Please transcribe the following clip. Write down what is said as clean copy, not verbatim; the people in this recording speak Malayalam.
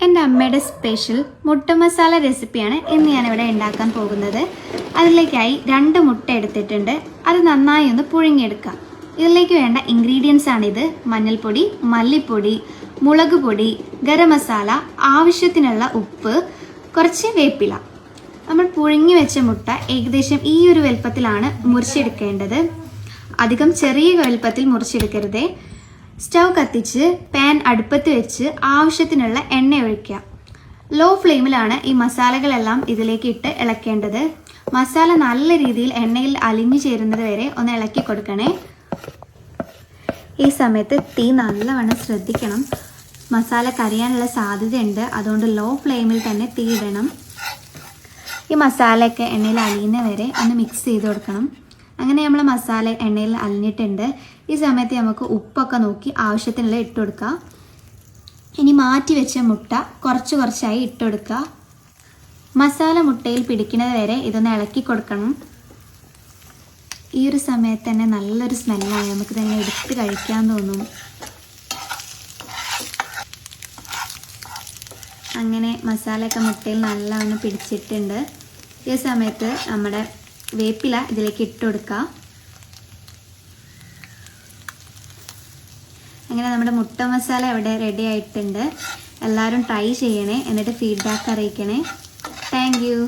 എൻ്റെ അമ്മയുടെ സ്പെഷ്യൽ മുട്ട മസാല റെസിപ്പിയാണ് ഇന്ന് ഞാനിവിടെ ഉണ്ടാക്കാൻ പോകുന്നത്. അതിലേക്കായി 2 മുട്ട എടുത്തിട്ടുണ്ട്. അത് നന്നായി ഒന്ന് പുഴുങ്ങിയെടുക്കാം. ഇതിലേക്ക് വേണ്ട ഇൻഗ്രീഡിയൻസ് ആണിത്: മഞ്ഞൾപ്പൊടി, മല്ലിപ്പൊടി, മുളക് പൊടി, ഗരം മസാല, ആവശ്യത്തിനുള്ള ഉപ്പ്, കുറച്ച് വേപ്പില. നമ്മൾ പുഴുങ്ങി വെച്ച മുട്ട ഏകദേശം ഈ ഒരു വലുപ്പത്തിലാണ് മുറിച്ചെടുക്കേണ്ടത്. അധികം ചെറിയ വലുപ്പത്തിൽ മുറിച്ചെടുക്കരുതേ. സ്റ്റൗ കത്തിച്ച് പാൻ അടുപ്പത്ത് വെച്ച് ആവശ്യത്തിനുള്ള എണ്ണ ഒഴിക്കുക. ലോ ഫ്ലെയിമിലാണ് ഈ മസാലകളെല്ലാം ഇതിലേക്ക് ഇട്ട് ഇളക്കേണ്ടത്. മസാല നല്ല രീതിയിൽ എണ്ണയിൽ അലിഞ്ഞു ചേരുന്നത് വരെ ഒന്ന് ഇളക്കി കൊടുക്കണേ. ഈ സമയത്ത് തീ നല്ലവണ്ണം ശ്രദ്ധിക്കണം. മസാല കരിയാനുള്ള സാധ്യതയുണ്ട്, അതുകൊണ്ട് ലോ ഫ്ലെയിമിൽ തന്നെ തീ ഇടണം. ഈ മസാലയൊക്കെ എണ്ണയിൽ അലിയുന്ന വരെ ഒന്ന് മിക്സ് ചെയ്ത് കൊടുക്കണം. അങ്ങനെ നമ്മൾ മസാല എണ്ണയിൽ അലിഞ്ഞിട്ടുണ്ട്. ഈ സമയത്ത് നമുക്ക് ഉപ്പൊക്കെ നോക്കി ആവശ്യത്തിനുള്ള ഇട്ട് കൊടുക്കുക. ഇനി മാറ്റി വെച്ച മുട്ട കുറച്ചായി ഇട്ട് കൊടുക്കുക. മസാല മുട്ടയിൽ പിടിക്കുന്നത് വരെ ഇതൊന്ന് ഇളക്കി കൊടുക്കണം. ഈ ഒരു സമയത്ത് തന്നെ നല്ലൊരു സ്മെല്ലാണ്, നമുക്ക് തന്നെ എടുത്ത് കഴിക്കാൻ തോന്നും. അങ്ങനെ മസാലയൊക്കെ മുട്ടയിൽ നല്ലവണ്ണം പിടിച്ചിട്ടുണ്ട്. ഈ സമയത്ത് നമ്മുടെ വേപ്പില ഇതിലേക്ക് ഇട്ട് കൊടുക്കുക. അങ്ങനെ നമ്മുടെ മുട്ട മസാല ഇവിടെ റെഡി ആയിട്ടുണ്ട്. എല്ലാവരും ട്രൈ ചെയ്യണേ, എന്നിട്ട് ഫീഡ്ബാക്ക് അറിയിക്കണേ. Thank you.